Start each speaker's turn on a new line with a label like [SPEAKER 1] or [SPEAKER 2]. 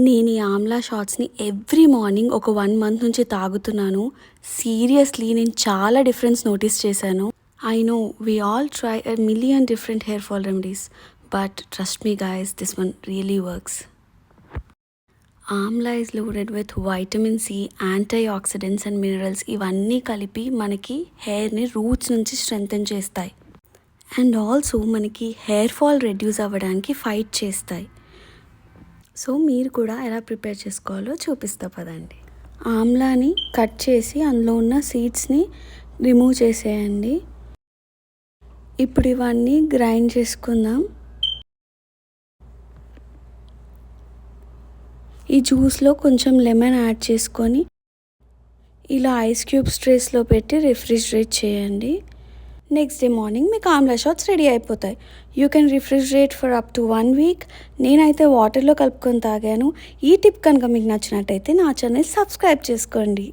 [SPEAKER 1] నేను ఈ Amla షాట్స్ని every morning ఒక 1 మంత్ నుంచి తాగుతున్నాను. సీరియస్లీ నేను చాలా డిఫరెన్స్ నోటీస్ చేశాను. I know we all try a million different hair fall remedies, but trust me guys, this one really works. Amla is loaded with vitamin C, antioxidants and minerals. ఇవన్నీ కలిపి మనకి హెయిర్ని roots నుంచి strengthen చేస్తాయి and also మనకి hair fall reduce అవ్వడానికి fight చేస్తాయి. So మీరు కూడా ఎలా ప్రిపేర్ చేసుకోవాలో చూపిస్తా పదండి. ఆమ్లాని కట్ చేసి అందులో ఉన్న సీడ్స్ని రిమూవ్ చేసేయండి. ఇప్పుడు ఇవన్నీ గ్రైండ్ చేసుకుందాం. ఈ జ్యూస్లో కొంచెం లెమన్ యాడ్ చేసుకొని ఇలా ఐస్ క్యూబ్స్ ట్రేస్లో పెట్టి రిఫ్రిజిరేట్ చేయండి. నెక్స్ట్ డే మార్నింగ్ మీకు ఆమ్లా షాట్స్ రెడీ అయిపోతాయి. You can refrigerate for up to 1 week. నేనైతే వాటర్లో కలుపుకొని తాగాను. ఈ టిప్ కనుక మీకు నచ్చినట్టయితే నా ఛానల్ సబ్స్క్రైబ్ చేసుకోండి.